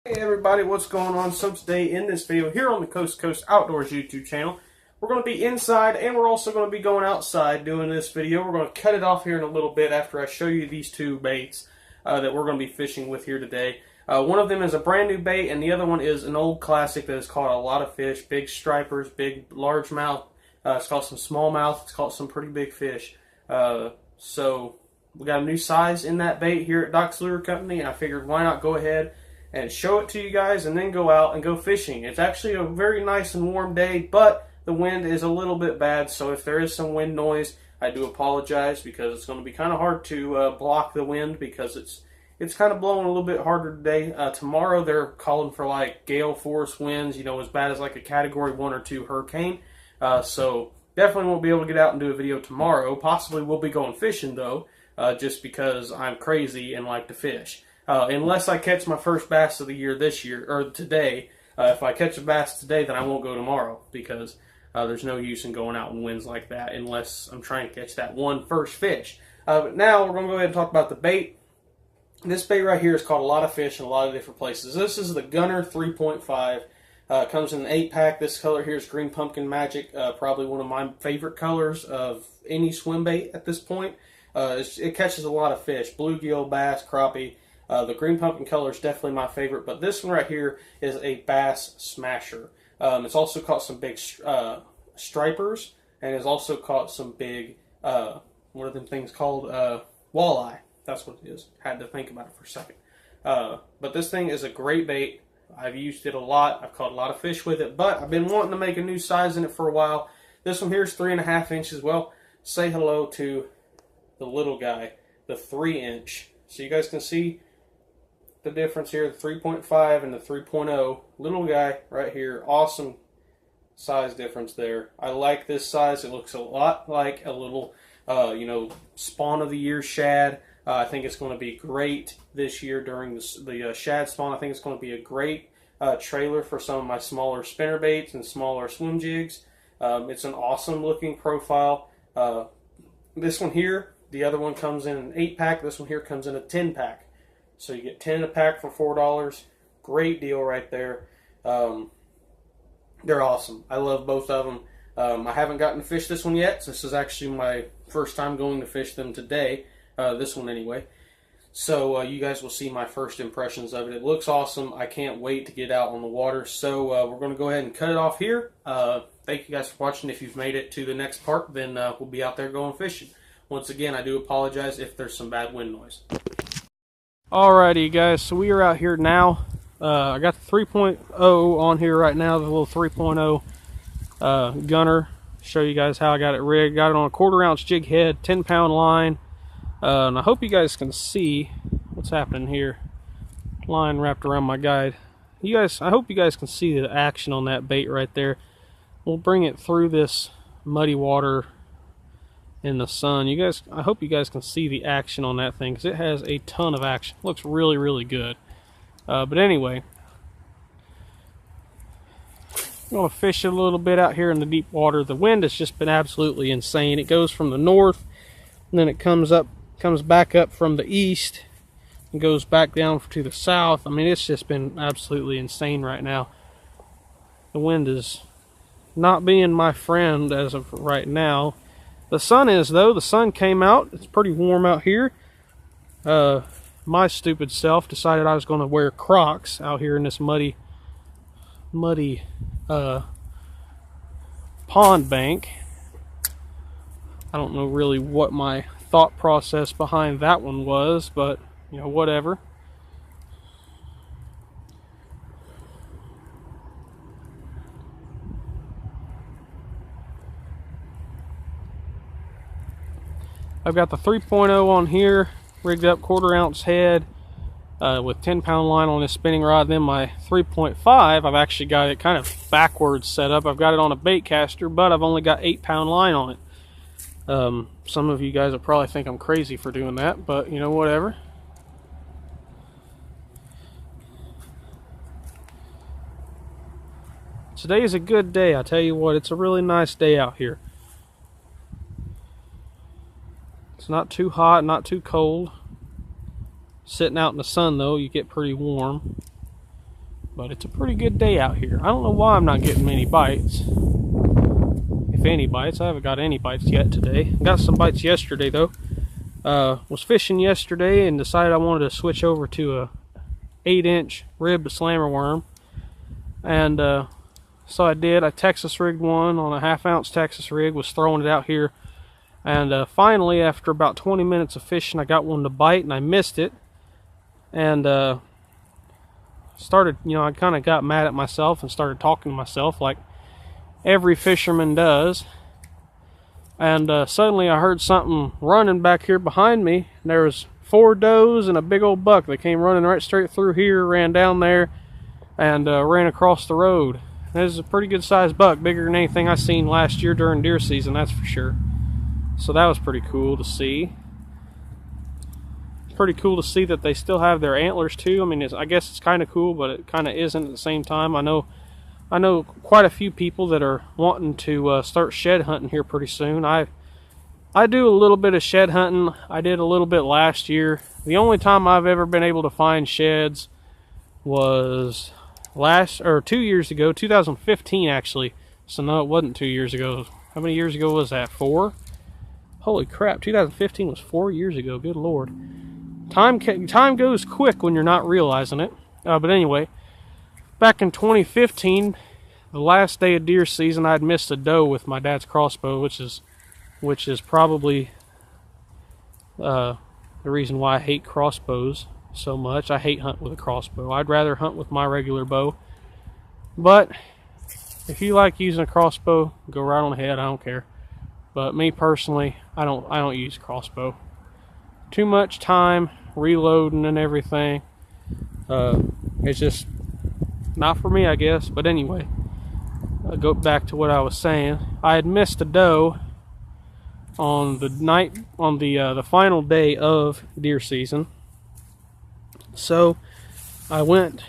Hey everybody, what's going on? So today in this video here on the Coast to Coast Outdoors YouTube channel, we're going to be inside and we're also going to be going outside doing this video. We're going to cut it off here in a little bit after I show you these two baits that we're going to be fishing with here today. One of them is a brand new bait and the other one is an old classic that has caught a lot of fish, big stripers, big largemouth. It's caught some smallmouth, it's caught some pretty big fish. So we got a new size in that bait here at Doc's Lure Company, and I figured why not go ahead and show it to you guys and then go out and go fishing. It's actually a very nice and warm day, but the wind is a little bit bad, so if there is some wind noise, I do apologize because it's going to be kind of hard to block the wind because it's kind of blowing a little bit harder today. Tomorrow they're calling for like gale force winds, you know, as bad as like a category 1 or 2 hurricane. So definitely won't be able to get out and do a video tomorrow. Possibly we'll be going fishing though, just because I'm crazy and like to fish. Unless I catch my first bass of the year this year, or today. If I catch a bass today, then I won't go tomorrow because there's no use in going out in winds like that unless I'm trying to catch that one first fish. But now we're going to go ahead and talk about the bait. This bait right here has caught a lot of fish in a lot of different places. This is the Gunner 3.5. Comes in an 8-pack. This color here is Green Pumpkin Magic. Probably one of my favorite colors of any swim bait at this point. It catches a lot of fish. Bluegill, bass, crappie. The green pumpkin color is definitely my favorite, but this one right here is a bass smasher. It's also caught some big stripers, and it's also caught some big, what are them things called? Walleye. That's what it is. Had to think about it for a second. But this thing is a great bait. I've used it a lot. I've caught a lot of fish with it, but I've been wanting to make a new size in it for a while. This one here is 3.5 inches. Well, say hello to the little guy, the 3-inch. So you guys can see the difference here, the 3.5 and the 3.0. Little guy right here. Awesome size difference there. I like this size. It looks a lot like a little, spawn of the year shad. I think it's going to be great this year during the shad spawn. I think it's going to be a great trailer for some of my smaller spinner baits and smaller swim jigs. It's an awesome looking profile. This one here, the other one comes in an 8-pack. This one here comes in a 10-pack. So you get 10 in a pack for $4. Great deal right there. They're awesome. I love both of them. I haven't gotten to fish this one yet. So this is actually my first time going to fish them today. This one anyway. So you guys will see my first impressions of it. It looks awesome. I can't wait to get out on the water. So we're going to go ahead and cut it off here. Thank you guys for watching. If you've made it to the next part, then we'll be out there going fishing. Once again, I do apologize if there's some bad wind noise. Alrighty guys, so we are out here now. I got the 3.0 on here right now, the little 3.0 Gunner. Show you guys how I got it rigged. Got it on a 1/4 ounce jig head, 10-pound line. And I hope you guys can see what's happening here. Line wrapped around my guide. I hope you guys can see the action on that bait right there. We'll bring it through this muddy water in the sun. I hope you guys can see the action on that thing because it has a ton of action. Looks really, really good. But anyway, I'm going to fish a little bit out here in the deep water. The wind has just been absolutely insane. It goes from the north, and then it comes back up from the east, and goes back down to the south. I mean, it's just been absolutely insane right now. The wind is not being my friend as of right now. The sun is, though. The sun came out. It's pretty warm out here. My stupid self decided I was going to wear Crocs out here in this muddy pond bank. I don't know really what my thought process behind that one was, but, you know, whatever. I've got the 3.0 on here, rigged up 1/4 ounce head with 10-pound line on this spinning rod. Then my 3.5, I've actually got it kind of backwards set up. I've got it on a bait caster, but I've only got 8-pound line on it. Some of you guys will probably think I'm crazy for doing that, but you know, whatever. Today is a good day. I tell you what, it's a really nice day out here. It's not too hot, not too cold. Sitting out in the sun though, you get pretty warm. But it's a pretty good day out here. I don't know why I'm not getting many bites. If any bites. I haven't got any bites yet today. I got some bites yesterday though. Was fishing yesterday and decided I wanted to switch over to a 8-inch ribbed slammer worm. And so I did. I Texas rigged one on a 1/2 ounce Texas rig. Was throwing it out here. And finally, after about 20 minutes of fishing, I got one to bite and I missed it. And started, I kind of got mad at myself and started talking to myself like every fisherman does. And suddenly I heard something running back here behind me. And there was 4 does and a big old buck that came running right straight through here, ran down there, and ran across the road. This is a pretty good sized buck, bigger than anything I seen last year during deer season, that's for sure. So that was pretty cool to see. Pretty cool to see that they still have their antlers too. I mean, I guess it's kind of cool, but it kind of isn't at the same time. I know quite a few people that are wanting to start shed hunting here pretty soon. I do a little bit of shed hunting. I did a little bit last year. The only time I've ever been able to find sheds was 2 years ago, 2015 actually. So no, it wasn't 2 years ago. How many years ago was that? 4? Holy crap, 2015 was 4 years ago. Good Lord. Time goes quick when you're not realizing it. But anyway, back in 2015, the last day of deer season, I had missed a doe with my dad's crossbow, which is probably the reason why I hate crossbows so much. I hate hunting with a crossbow. I'd rather hunt with my regular bow. But if you like using a crossbow, go right on ahead. I don't care. But me personally, I don't use crossbow. Too much time reloading and everything. It's just not for me, I guess. But anyway, I'll go back to what I was saying. I had missed a doe on the final day of deer season. So I went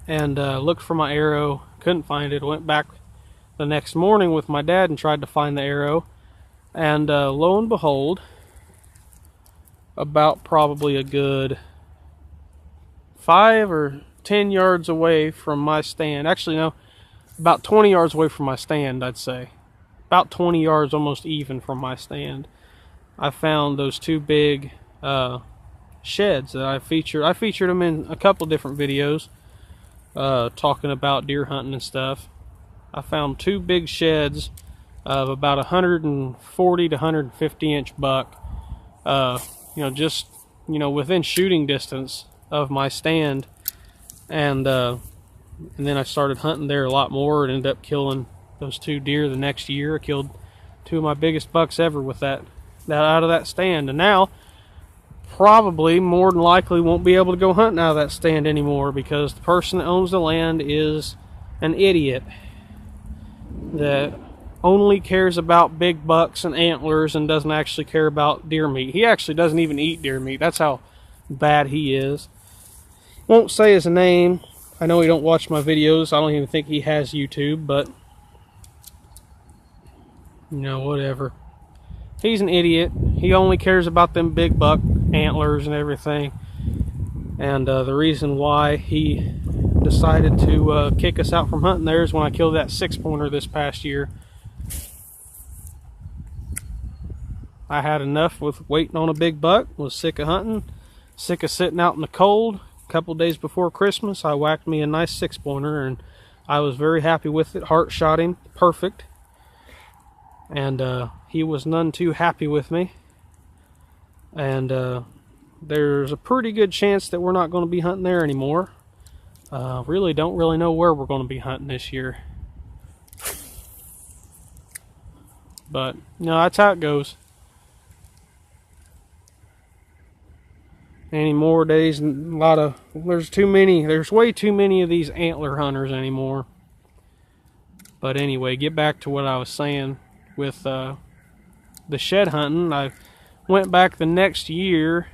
and looked for my arrow. Couldn't find it. Went back the next morning with my dad and tried to find the arrow. And lo and behold, about probably a good 5 or 10 yards away from my stand. Actually, no, about 20 yards away from my stand, I'd say. About 20 yards, almost even from my stand. I found those 2 big sheds that I featured. I featured them in a couple different videos talking about deer hunting and stuff. I found 2 big sheds of about 140 to 150 inch buck. Just within shooting distance of my stand, and then I started hunting there a lot more and ended up killing those 2 deer the next year. I killed 2 of my biggest bucks ever with that out of that stand, and now probably more than likely won't be able to go hunting out of that stand anymore because the person that owns the land is an idiot that only cares about big bucks and antlers and doesn't actually care about deer meat. He actually doesn't even eat deer meat. That's how bad he is. Won't say his name. I know he don't watch my videos. I don't even think he has YouTube, but whatever. He's an idiot. He only cares about them big buck antlers and everything. And the reason why he decided to kick us out from hunting there is when I killed that 6-pointer this past year. I had enough with waiting on a big buck, was sick of hunting, sick of sitting out in the cold. A couple days before Christmas, I whacked me a nice 6-pointer, and I was very happy with it. Heart shot him, perfect. And he was none too happy with me. And there's a pretty good chance that we're not going to be hunting there anymore. Really don't know where we're going to be hunting this year. But, that's how it goes. Any more days, there's way too many of these antler hunters anymore. But anyway, get back to what I was saying with the shed hunting. I went back the next year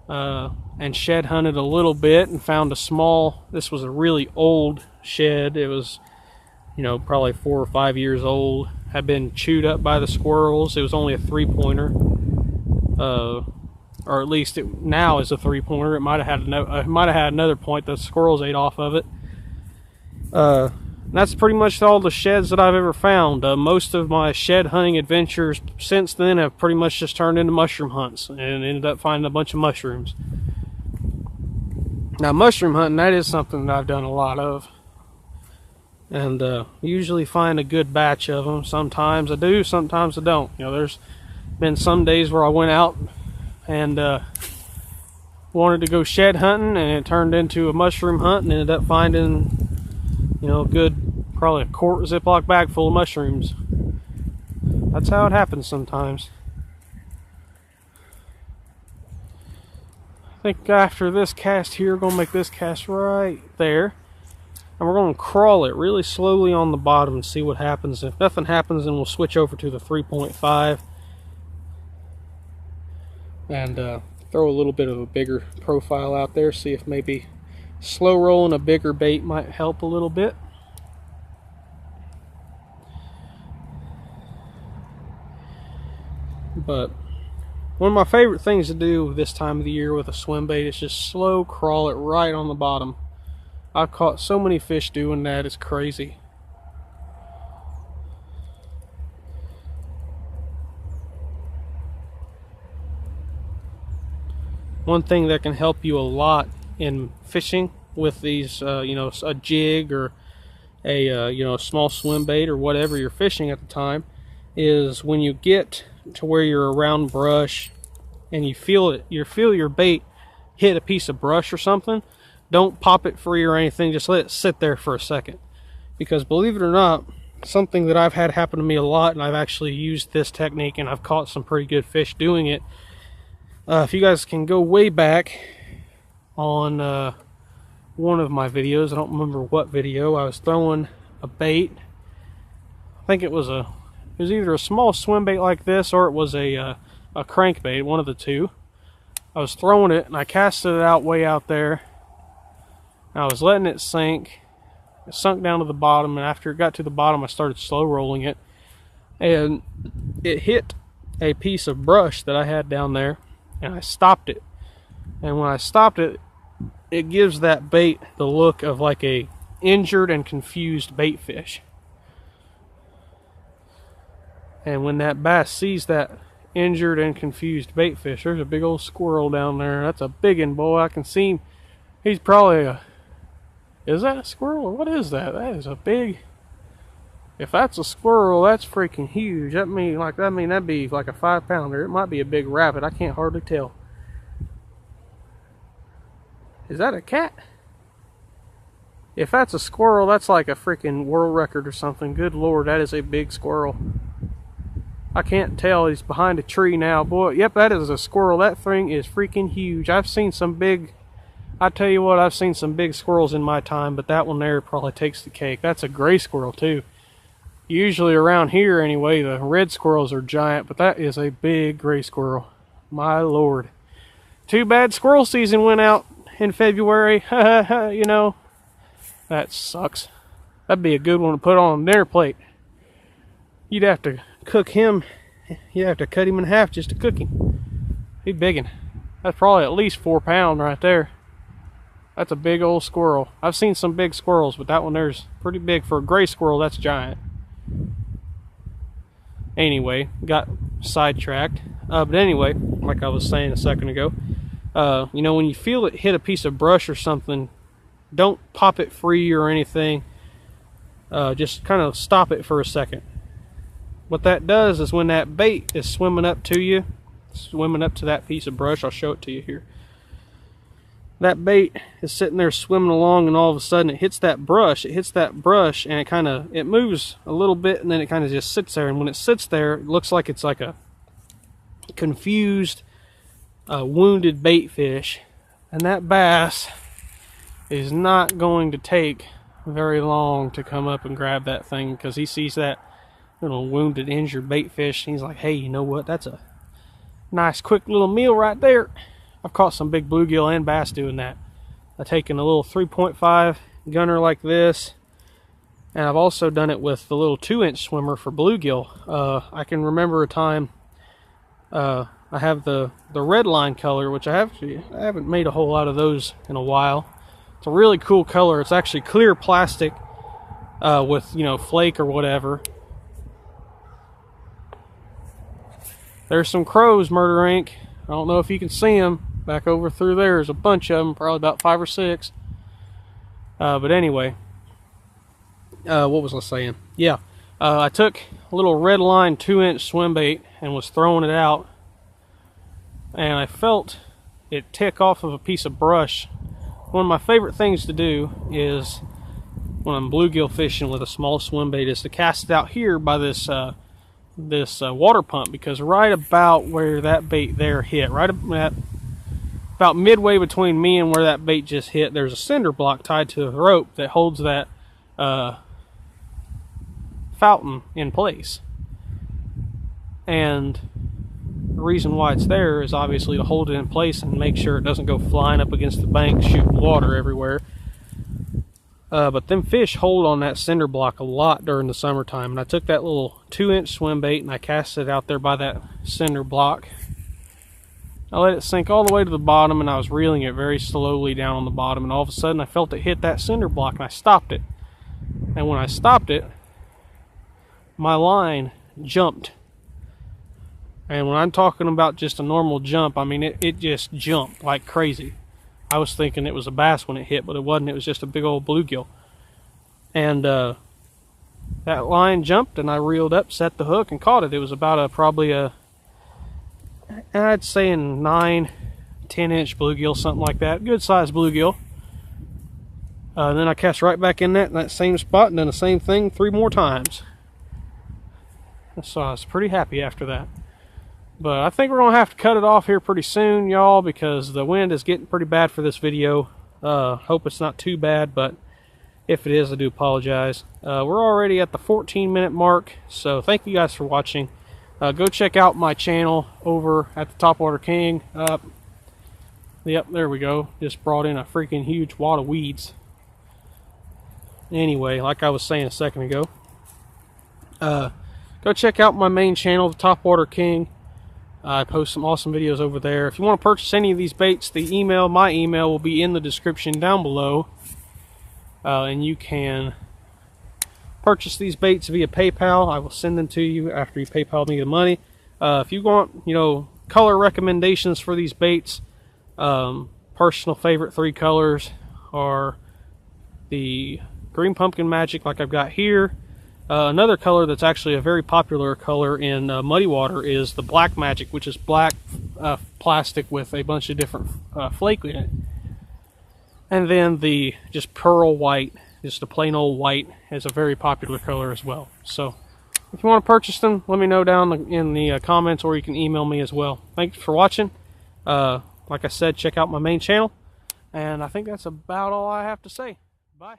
and shed hunted a little bit and found this was a really old shed. It was, probably 4 or 5 years old. Had been chewed up by the squirrels. It was only a 3-pointer. or at least it now is a 3-pointer. It might have had another point. The squirrels ate off of it. That's pretty much all the sheds that I've ever found. Most of my shed hunting adventures since then have pretty much just turned into mushroom hunts, and ended up finding a bunch of mushrooms. Now, mushroom hunting, that is something that I've done a lot of, and usually find a good batch of them. Sometimes I do, sometimes I don't. You know, there's been some days where I went out and wanted to go shed hunting, and it turned into a mushroom hunt, and ended up finding, you know, a good, probably a quart Ziploc bag full of mushrooms. That's how it happens sometimes. I think after this cast here, we're going to make this cast right there. And we're going to crawl it really slowly on the bottom and see what happens. If nothing happens, then we'll switch over to the 3.5. And throw a little bit of a bigger profile out there. See if maybe slow rolling a bigger bait might help a little bit. But one of my favorite things to do this time of the year with a swim bait is just slow crawl it right on the bottom. I've caught so many fish doing that, it's crazy. One thing that can help you a lot in fishing with these, you know, a jig or a you know, small swim bait or whatever you're fishing at the time, is when you get to where you're around brush and you feel your bait hit a piece of brush or something, don't pop it free or anything. Just let it sit there for a second, because believe it or not, something that I've had happen to me a lot, and I've actually used this technique and I've caught some pretty good fish doing it. If you guys can go way back on one of my videos, I don't remember what video, I was throwing a bait. I think it was either a small swim bait like this, or it was a crankbait, one of the two. I was throwing it and I casted it out way out there. I was letting it sink. It sunk down to the bottom, and after it got to the bottom, I started slow rolling it, and it hit a piece of brush that I had down there, and I stopped it. And when I stopped it, it gives that bait the look of like a injured and confused bait fish. And when that bass sees that injured and confused bait fish, there's a big old squirrel down there. That's a big one, boy. I can see him. He's probably a... Is that a squirrel or what is that? That is a big... If that's a squirrel, that's freaking huge. That'd be like a 5-pounder. It might be a big rabbit. I can't hardly tell. Is that a cat? If that's a squirrel, that's like a freaking world record or something. Good Lord, that is a big squirrel. I can't tell. He's behind a tree now. Boy, yep, that is a squirrel. That thing is freaking huge. I've seen some big... I tell you what, I've seen some big squirrels in my time, but that one there probably takes the cake. That's a gray squirrel, too. Usually around here, anyway, the red squirrels are giant, but that is a big gray squirrel. My Lord. Too bad squirrel season went out in February. You know, that sucks. That'd be a good one to put on a dinner plate. You'd have to cook him. You'd have to cut him in half just to cook him. He's biggin'. That's probably at least 4 pounds right there. That's a big old squirrel. I've seen some big squirrels, but that one there's pretty big. For a gray squirrel, that's giant. Anyway, got sidetracked. But anyway, like I was saying a second ago, you know, when you feel it hit a piece of brush or something, don't pop it free or anything. Just kind of stop it for a second. What that does is when that bait is swimming up to you, swimming up to that piece of brush, I'll show it to you here. That bait is sitting there swimming along, and all of a sudden it hits that brush. It hits that brush, and it moves a little bit, and then it kind of just sits there. And when it sits there, it looks like it's like a confused, wounded bait fish. And that bass is not going to take very long to come up and grab that thing, because he sees that little wounded, injured bait fish, and he's like, hey, you know what? That's a nice, quick little meal right there. I've caught some big bluegill and bass doing that. I've taken a little 3.5 gunner like this, and I've also done it with the little 2-inch swimmer for bluegill. I can remember a time, I I have the red line color, which I haven't made a whole lot of those in a while. It's a really cool color. It's actually clear plastic with, you know, flake or whatever. There's some crows, Murder Inc. I don't know if you can see them. Back over through there, there's a bunch of them, probably about 5 or 6. But anyway, what was I saying? Yeah, I took a little red line 2-inch swim bait and was throwing it out, and I felt it tick off of a piece of brush. One of my favorite things to do is, when I'm bluegill fishing with a small swim bait, is to cast it out here by this water pump, because right about where that bait there hit, right about midway between me and where that bait just hit, there's a cinder block tied to a rope that holds that fountain in place. And the reason why it's there is obviously to hold it in place and make sure it doesn't go flying up against the bank, shooting water everywhere. But them fish hold on that cinder block a lot during the summertime. And I took that little 2-inch swim bait and I cast it out there by that cinder block. I let it sink all the way to the bottom, and I was reeling it very slowly down on the bottom, and all of a sudden I felt it hit that cinder block, and I stopped it. And when I stopped it, my line jumped. And when I'm talking about just a normal jump, I mean it just jumped like crazy. I was thinking it was a bass when it hit, but it wasn't. It was just a big old bluegill. And that line jumped, and I reeled up, set the hook, and caught it. It was about probably a, I'd say a 9-10 inch bluegill, something like that. Good sized bluegill. Then I cast right back in that same spot and done the same thing 3 more times. So I was pretty happy after that. But I think we're going to have to cut it off here pretty soon, y'all, because the wind is getting pretty bad for this video. Hope it's not too bad, but if it is, I do apologize. We're already at the 14-minute mark, so thank you guys for watching. Go check out my channel over at the Topwater King. Yep, there we go. Just brought in a freaking huge wad of weeds. Anyway, like I was saying a second ago, go check out my main channel, the Topwater King. I post some awesome videos over there. If you want to purchase any of these baits, my email will be in the description down below. And you can purchase these baits via PayPal. I will send them to you after you PayPal me the money. If you want, you know, color recommendations for these baits, personal favorite 3 colors are the green pumpkin magic, like I've got here. Another color that's actually a very popular color in muddy water is the black magic, which is black plastic with a bunch of different flake in it. And then the just pearl white, just a plain old white, is a very popular color as well. So if you want to purchase them, let me know down in the comments, or you can email me as well. Thanks for watching. Like I said, check out my main channel. And I think that's about all I have to say. Bye.